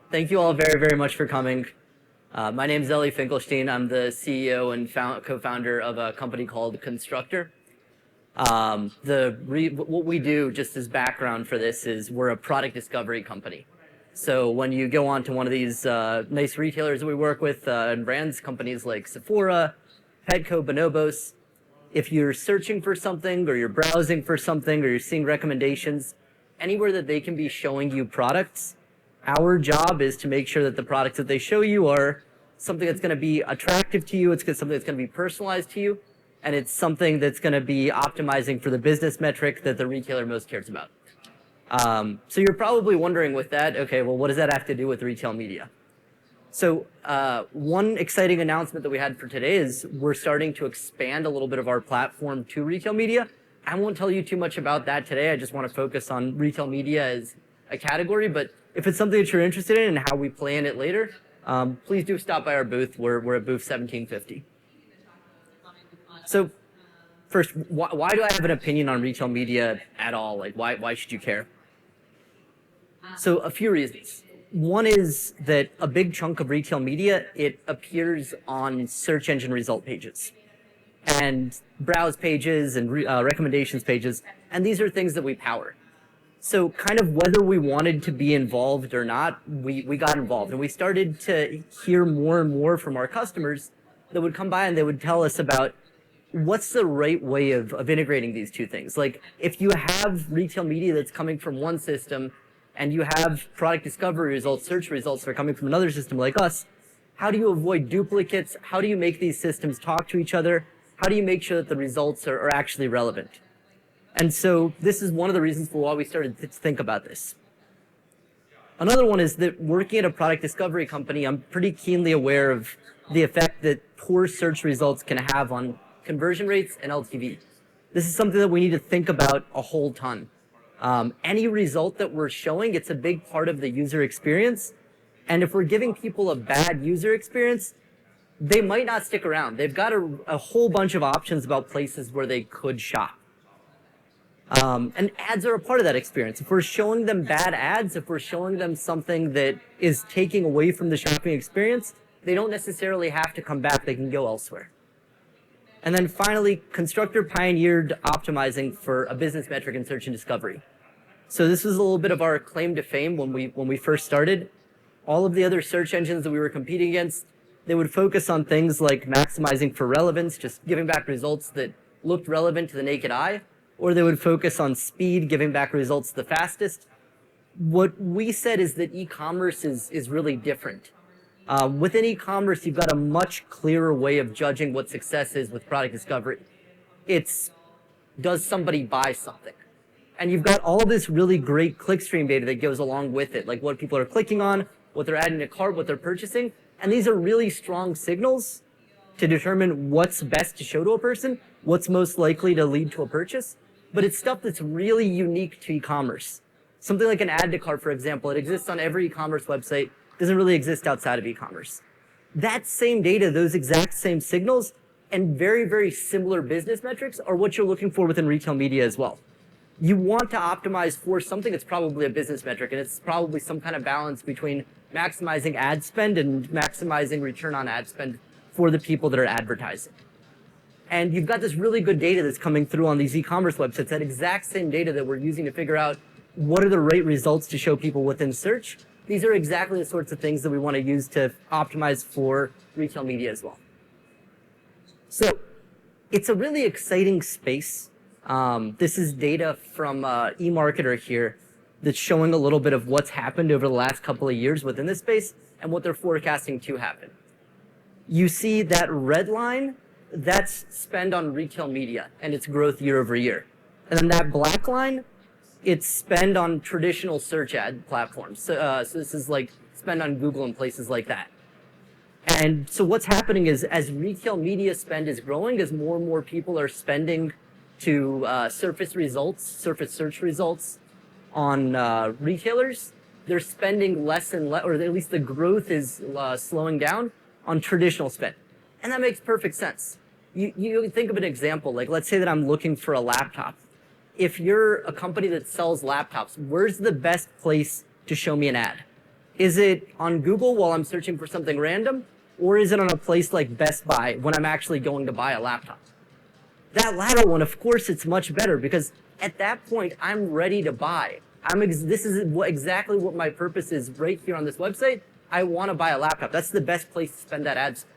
Thank you all very, very much for coming. My name is Ellie Finkelstein. I'm the CEO and co-founder of a company called Constructor. What we do, just as background for this, is we're a product discovery company. So when you go on to one of these nice retailers that we work with, and brands, companies like Sephora, Petco, Bonobos, if you're searching for something or you're browsing for something or you're seeing recommendations, anywhere that they can be showing you products, our job is to make sure that the products that they show you are something that's going to be attractive to you, it's something that's going to be personalized to you, and it's something that's going to be optimizing for the business metric that the retailer most cares about. So you're probably wondering with that, okay, well, what does that have to do with retail media? So one exciting announcement that we had for today is we're starting to expand a little bit of our platform to retail media. I won't tell you too much about that today. I just want to focus on retail media as a category, but if it's something that you're interested in and how we plan it later, please do stop by our booth. We're at booth 1750. So first, why do I have an opinion on retail media at all? Like, why should you care? So a few reasons. One is that a big chunk of retail media, it appears on search engine result pages and browse pages and recommendations pages. And these are things that we power. So kind of whether we wanted to be involved or not, we got involved. And we started to hear more and more from our customers that would come by and they would tell us about what's the right way of integrating these two things. Like if you have retail media that's coming from one system and you have product discovery results, search results that are coming from another system like us, how do you avoid duplicates? How do you make these systems talk to each other? How do you make sure that the results are actually relevant? And so this is one of the reasons for why we started to think about this. Another one is that working at a product discovery company, I'm pretty keenly aware of the effect that poor search results can have on conversion rates and LTV. This is something that we need to think about a whole ton. Any result that we're showing, it's a big part of the user experience. And if we're giving people a bad user experience, they might not stick around. They've got a whole bunch of options about places where they could shop. And ads are a part of that experience. If we're showing them bad ads, if we're showing them something that is taking away from the shopping experience, they don't necessarily have to come back. They can go elsewhere. And then finally, Constructor pioneered optimizing for a business metric in search and discovery. So this was a little bit of our claim to fame when we first started. All of the other search engines that we were competing against, they would focus on things like maximizing for relevance, just giving back results that looked relevant to the naked eye, or they would focus on speed, giving back results the fastest. What we said is that e-commerce is really different. Within e-commerce, you've got a much clearer way of judging what success is with product discovery. It's, does somebody buy something? And you've got all this really great clickstream data that goes along with it, like what people are clicking on, what they're adding to cart, what they're purchasing. And these are really strong signals to determine what's best to show to a person, what's most likely to lead to a purchase. But it's stuff that's really unique to e-commerce. Something like an add to cart, for example, it exists on every e-commerce website, doesn't really exist outside of e-commerce. That same data, those exact same signals, and very, very similar business metrics are what you're looking for within retail media as well. You want to optimize for something that's probably a business metric, and it's probably some kind of balance between maximizing ad spend and maximizing return on ad spend for the people that are advertising. And you've got this really good data that's coming through on these e-commerce websites, that exact same data that we're using to figure out what are the right results to show people within search. These are exactly the sorts of things that we want to use to optimize for retail media as well. So it's a really exciting space. This is data from eMarketer here that's showing a little bit of what's happened over the last couple of years within this space and what they're forecasting to happen. You see that red line, that's spend on retail media and its growth year over year. And then that black line, it's spend on traditional search ad platforms. So this is like spend on Google and places like that. And so what's happening is as retail media spend is growing, as more and more people are spending to surface search results on retailers, they're spending less and less, or at least the growth is slowing down on traditional spend. And that makes perfect sense. You think of an example, like let's say that I'm looking for a laptop. If you're a company that sells laptops, where's the best place to show me an ad? Is it on Google while I'm searching for something random? Or is it on a place like Best Buy when I'm actually going to buy a laptop? That latter one, of course, it's much better because at that point, I'm ready to buy. This is exactly what my purpose is right here on this website. I want to buy a laptop. That's the best place to spend that ad spend.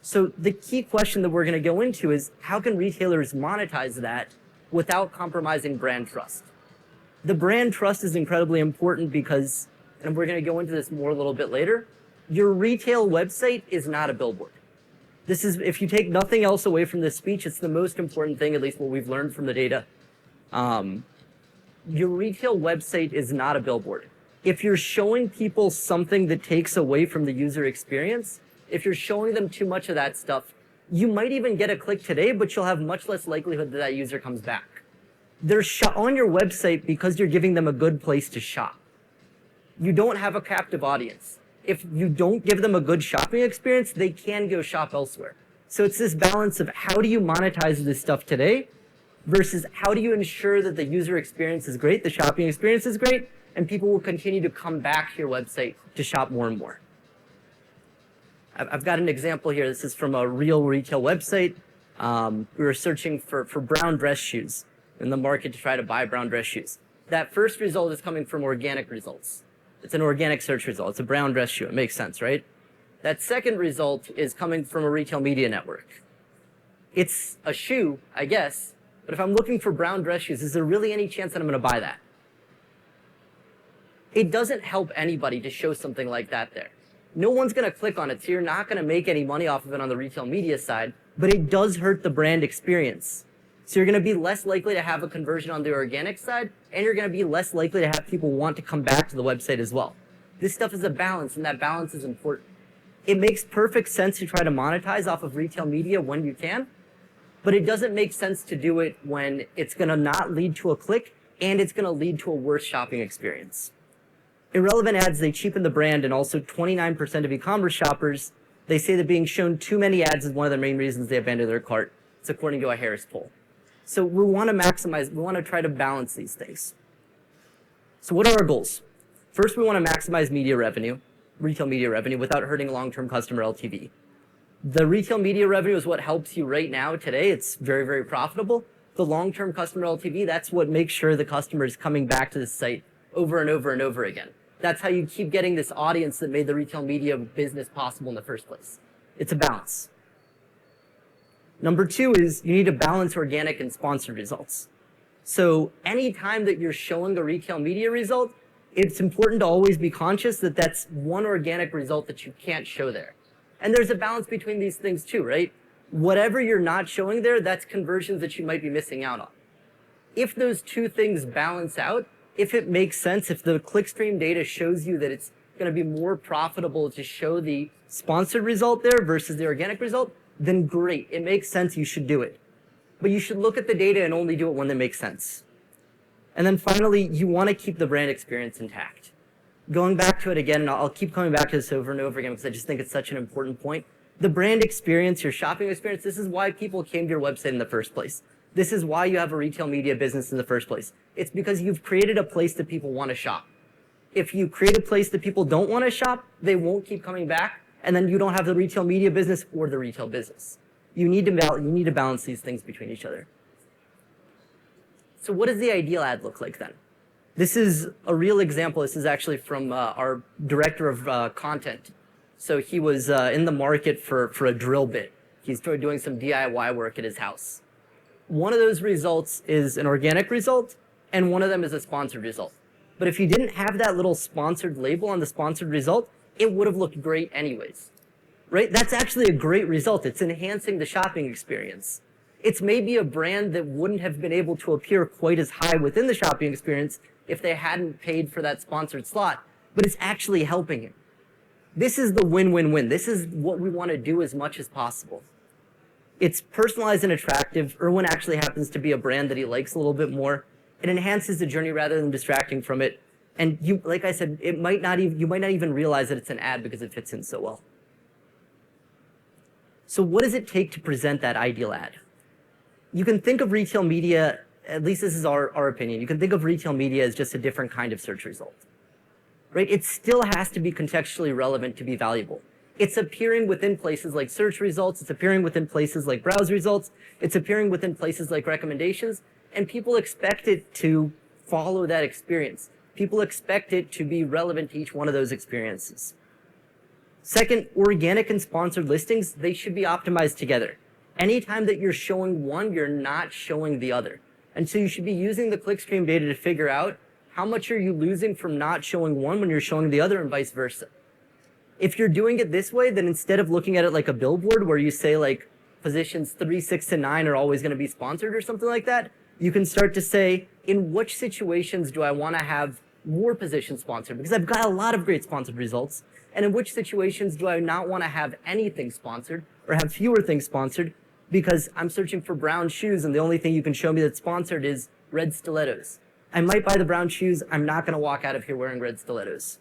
So the key question that we're going to go into is how can retailers monetize that without compromising brand trust? The brand trust is incredibly important because, and we're going to go into this more a little bit later, your retail website is not a billboard. This is, if you take nothing else away from this speech, it's the most important thing, at least what we've learned from the data. Your retail website is not a billboard. If you're showing people something that takes away from the user experience, if you're showing them too much of that stuff, you might even get a click today, but you'll have much less likelihood that that user comes back. They're on your website because you're giving them a good place to shop. You don't have a captive audience. If you don't give them a good shopping experience, they can go shop elsewhere. So it's this balance of how do you monetize this stuff today versus how do you ensure that the user experience is great, the shopping experience is great, and people will continue to come back to your website to shop more and more. I've got an example here. This is from a real retail website. We were searching for brown dress shoes in the market to try to buy brown dress shoes. That first result is coming from organic results. It's an organic search result. It's a brown dress shoe. It makes sense, right? That second result is coming from a retail media network. It's a shoe, I guess, but if I'm looking for brown dress shoes, is there really any chance that I'm going to buy that? It doesn't help anybody to show something like that there. No one's going to click on it, so you're not going to make any money off of it on the retail media side, but it does hurt the brand experience. So you're going to be less likely to have a conversion on the organic side, and you're going to be less likely to have people want to come back to the website as well. This stuff is a balance, and that balance is important. It makes perfect sense to try to monetize off of retail media when you can, but it doesn't make sense to do it when it's going to not lead to a click, and it's going to lead to a worse shopping experience. Irrelevant ads, they cheapen the brand, and also 29% of e-commerce shoppers, they say that being shown too many ads is one of the main reasons they abandon their cart. It's according to a Harris poll. So we want to maximize, we want to try to balance these things. So what are our goals? First, we want to maximize media revenue, retail media revenue, without hurting long-term customer LTV. The retail media revenue is what helps you right now, today. It's very, very profitable. The long-term customer LTV, that's what makes sure the customer is coming back to the site over and over and over again. That's how you keep getting this audience that made the retail media business possible in the first place. It's a balance. Number two is you need to balance organic and sponsored results. So anytime that you're showing a retail media result, it's important to always be conscious that that's one organic result that you can't show there. And there's a balance between these things too, right? Whatever you're not showing there, that's conversions that you might be missing out on. If those two things balance out, if it makes sense, if the clickstream data shows you that it's going to be more profitable to show the sponsored result there versus the organic result, then great. It makes sense. You should do it. But you should look at the data and only do it when they make sense. And then finally, you want to keep the brand experience intact. Going back to it again, and I'll keep coming back to this over and over again because I just think it's such an important point. The brand experience, your shopping experience, this is why people came to your website in the first place. This is why you have a retail media business in the first place. It's because you've created a place that people want to shop. If you create a place that people don't want to shop, they won't keep coming back, and then you don't have the retail media business or the retail business. You need to balance these things between each other. So what does the ideal ad look like then? This is a real example. This is actually from our director of content. So he was in the market for a drill bit. He's doing some DIY work at his house. One of those results is an organic result, and one of them is a sponsored result. But if you didn't have that little sponsored label on the sponsored result, it would have looked great anyways, right? That's actually a great result. It's enhancing the shopping experience. It's maybe a brand that wouldn't have been able to appear quite as high within the shopping experience if they hadn't paid for that sponsored slot, but it's actually helping it. This is the win-win-win. This is what we want to do as much as possible. It's personalized and attractive. Irwin actually happens to be a brand that he likes a little bit more. It enhances the journey rather than distracting from it. And you, like I said, you might not even realize that it's an ad because it fits in so well. So what does it take to present that ideal ad? You can think of retail media, at least this is our opinion, you can think of retail media as just a different kind of search result. right? It still has to be contextually relevant to be valuable. It's appearing within places like search results. It's appearing within places like browse results. It's appearing within places like recommendations. And people expect it to follow that experience. People expect it to be relevant to each one of those experiences. Second, organic and sponsored listings, they should be optimized together. Anytime that you're showing one, you're not showing the other. And so you should be using the clickstream data to figure out how much are you losing from not showing one when you're showing the other and vice versa. If you're doing it this way, then instead of looking at it like a billboard where you say like positions 3, 6, and 9 are always going to be sponsored or something like that, you can start to say, in which situations do I want to have more positions sponsored? Because I've got a lot of great sponsored results. And in which situations do I not want to have anything sponsored or have fewer things sponsored because I'm searching for brown shoes and the only thing you can show me that's sponsored is red stilettos. I might buy the brown shoes. I'm not going to walk out of here wearing red stilettos.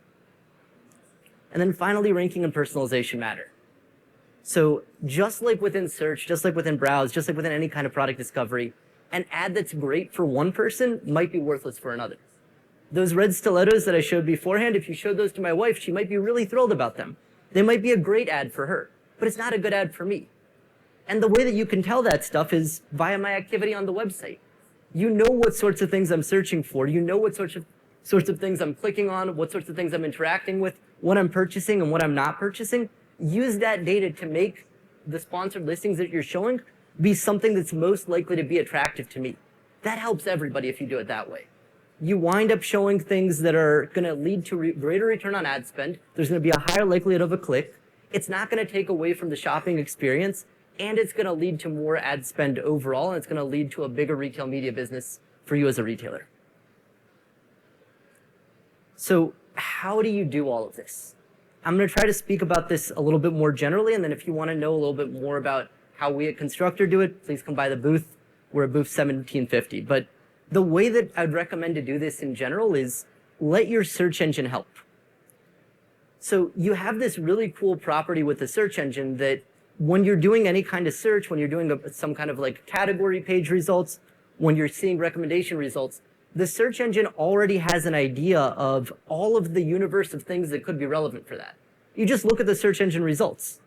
And then finally, ranking and personalization matter. So just like within search, just like within browse, just like within any kind of product discovery, an ad that's great for one person might be worthless for another. Those red stilettos that I showed beforehand, if you showed those to my wife, she might be really thrilled about them. They might be a great ad for her, but it's not a good ad for me. And the way that you can tell that stuff is via my activity on the website. You know what sorts of things I'm searching for. You know what sorts of things I'm clicking on, what sorts of things I'm interacting with, what I'm purchasing and what I'm not purchasing. Use that data to make the sponsored listings that you're showing be something that's most likely to be attractive to me. That helps everybody if you do it that way. You wind up showing things that are going to lead to greater return on ad spend. There's going to be a higher likelihood of a click. It's not going to take away from the shopping experience, and it's going to lead to more ad spend overall, and it's going to lead to a bigger retail media business for you as a retailer. So how do you do all of this? I'm going to try to speak about this a little bit more generally, and then if you want to know a little bit more about how we at Constructor do it, please come by the booth. We're at booth 1750. But the way that I'd recommend to do this in general is let your search engine help. So you have this really cool property with the search engine that when you're doing any kind of search, when you're doing some kind of like category page results, when you're seeing recommendation results, the search engine already has an idea of all of the universe of things that could be relevant for that. You just look at the search engine results.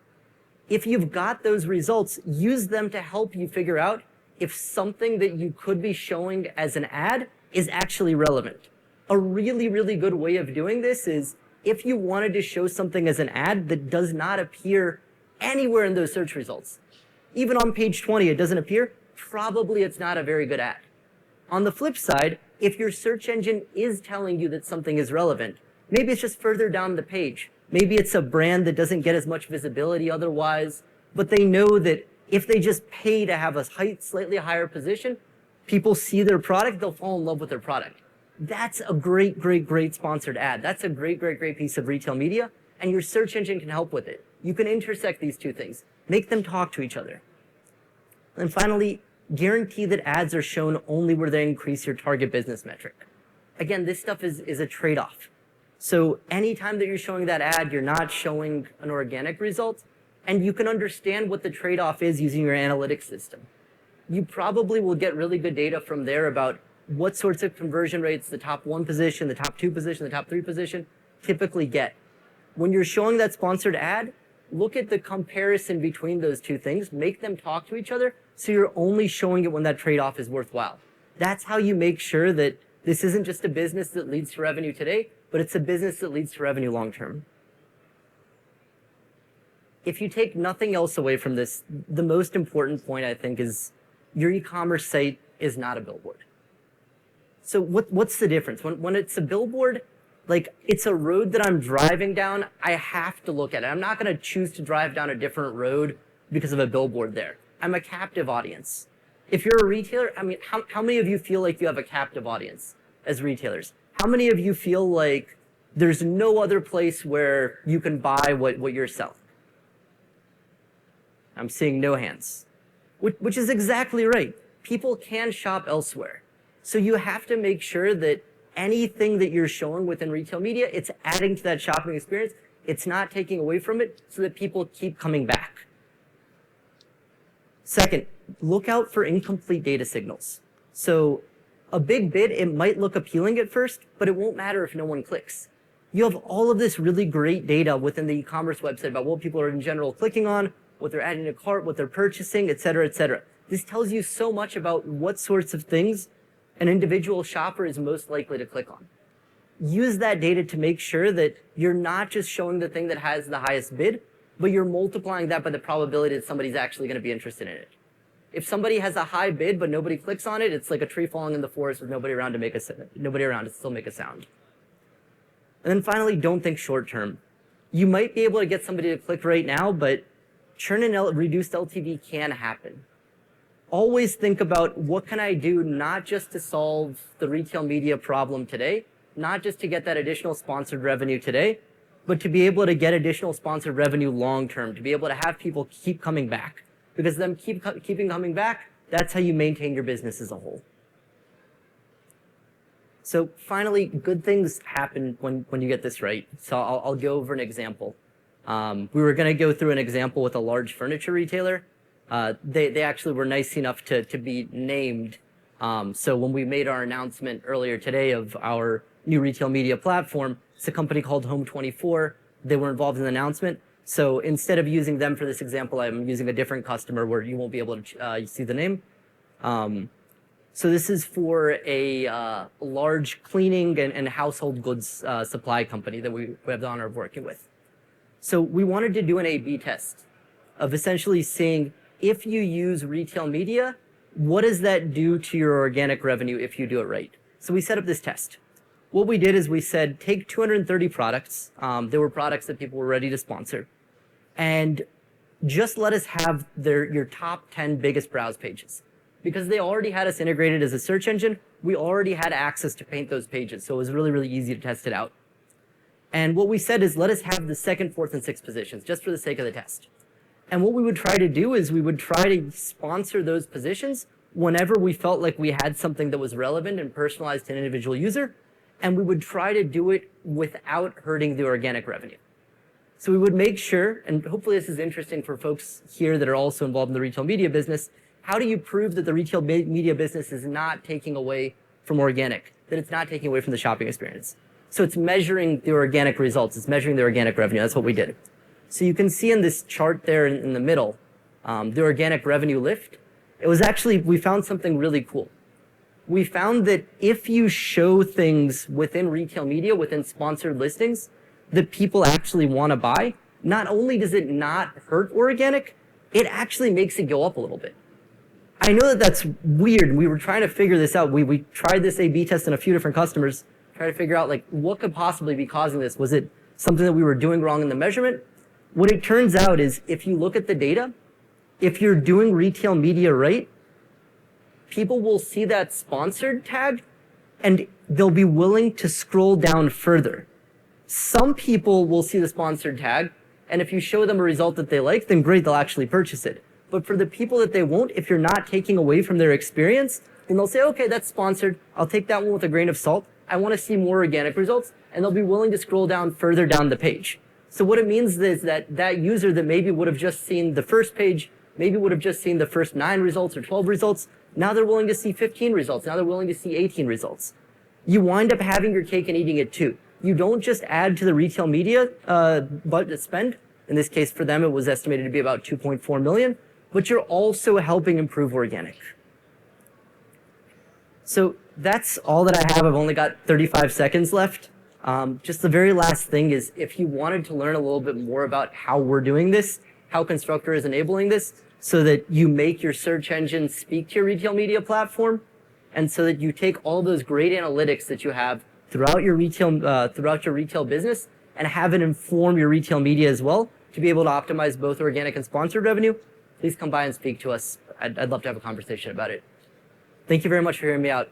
If you've got those results, use them to help you figure out if something that you could be showing as an ad is actually relevant. A really, really good way of doing this is if you wanted to show something as an ad that does not appear anywhere in those search results. Even on page 20, it doesn't appear, probably it's not a very good ad. On the flip side, if your search engine is telling you that something is relevant, maybe it's just further down the page. Maybe it's a brand that doesn't get as much visibility otherwise, but they know that if they just pay to have a slightly higher position, people see their product, they'll fall in love with their product. That's a great, great, great sponsored ad. That's a great, great, great piece of retail media, and your search engine can help with it. You can intersect these two things, make them talk to each other. And finally, guarantee that ads are shown only where they increase your target business metric. Again, this stuff is a trade-off. So anytime that you're showing that ad, you're not showing an organic result, and you can understand what the trade-off is using your analytics system. You probably will get really good data from there about what sorts of conversion rates the top 1 position, the top 2 position, the top 3 position typically get. When you're showing that sponsored ad, look at the comparison between those two things, make them talk to each other, so you're only showing it when that trade-off is worthwhile. That's how you make sure that this isn't just a business that leads to revenue today, but it's a business that leads to revenue long-term. If you take nothing else away from this, the most important point, I think, is your e-commerce site is not a billboard. So what's the difference? When it's a billboard, like it's a road that I'm driving down, I have to look at it. I'm not going to choose to drive down a different road because of a billboard there. I'm a captive audience. If you're a retailer, I mean, how many of you feel like you have a captive audience as retailers? How many of you feel like there's no other place where you can buy what you're selling? I'm seeing no hands, which is exactly right. People can shop elsewhere. So you have to make sure that anything that you're showing within retail media, it's adding to that shopping experience. It's not taking away from it so that people keep coming back. Second, look out for incomplete data signals. So a big bid, it might look appealing at first, but it won't matter if no one clicks. You have all of this really great data within the e-commerce website about what people are in general clicking on, what they're adding to cart, what they're purchasing, et cetera, et cetera. This tells you so much about what sorts of things an individual shopper is most likely to click on. Use that data to make sure that you're not just showing the thing that has the highest bid, but you're multiplying that by the probability that somebody's actually going to be interested in it. If somebody has a high bid but nobody clicks on it, it's like a tree falling in the forest with nobody around to still make a sound. And then finally, don't think short term. You might be able to get somebody to click right now, but churn and reduced LTV can happen. Always think about what can I do not just to solve the retail media problem today, not just to get that additional sponsored revenue today, but to be able to get additional sponsored revenue long term, to be able to have people keep coming back. Because them keeping coming back, that's how you maintain your business as a whole. So finally, good things happen when you get this right. So I'll go over an example. We were going to go through an example with a large furniture retailer. They actually were nice enough to be named. So when we made our announcement earlier today of our new retail media platform, it's a company called Home24. They were involved in the announcement. So instead of using them for this example, I'm using a different customer where you won't be able to see the name. So this is for a large cleaning and household goods supply company that we have the honor of working with. So we wanted to do an A/B test of essentially seeing if you use retail media, what does that do to your organic revenue if you do it right? So we set up this test. What we did is we said, take 230 products. There were products that people were ready to sponsor. And just let us have your top 10 biggest browse pages. Because they already had us integrated as a search engine, we already had access to paint those pages. So it was really, really easy to test it out. And what we said is let us have the second, fourth, and sixth positions, just for the sake of the test. And what we would try to do is we would try to sponsor those positions whenever we felt like we had something that was relevant and personalized to an individual user. And we would try to do it without hurting the organic revenue. So we would make sure, and hopefully this is interesting for folks here that are also involved in the retail media business, how do you prove that the retail media business is not taking away from organic, that it's not taking away from the shopping experience? So it's measuring the organic results. It's measuring the organic revenue. That's what we did. So you can see in this chart there in the middle, the organic revenue lift. It was actually, we found something really cool. We found that if you show things within retail media, within sponsored listings, that people actually want to buy, not only does it not hurt organic, it actually makes it go up a little bit. I know that that's weird. We were trying to figure this out. We tried this A/B test on a few different customers, trying to figure out like what could possibly be causing this. Was it something that we were doing wrong in the measurement? What it turns out is if you look at the data, if you're doing retail media right, people will see that sponsored tag and they'll be willing to scroll down further. Some people will see the sponsored tag, and if you show them a result that they like, then great, they'll actually purchase it. But for the people that they won't, if you're not taking away from their experience, then they'll say, okay, that's sponsored. I'll take that one with a grain of salt. I want to see more organic results, and they'll be willing to scroll down further down the page. So what it means is that user that maybe would have just seen the first page, maybe would have just seen the first 9 results or 12 results, now they're willing to see 15 results. Now they're willing to see 18 results. You wind up having your cake and eating it too. You don't just add to the retail media budget spend. In this case, for them, it was estimated to be about 2.4 million, but you're also helping improve organic. So that's all that I have. I've only got 35 seconds left. Just the very last thing is if you wanted to learn a little bit more about how we're doing this, how Constructor is enabling this, so that you make your search engine speak to your retail media platform, and so that you take all those great analytics that you have throughout your retail business and have it inform your retail media as well to be able to optimize both organic and sponsored revenue, please come by and speak to us. I'd love to have a conversation about it. Thank you very much for hearing me out.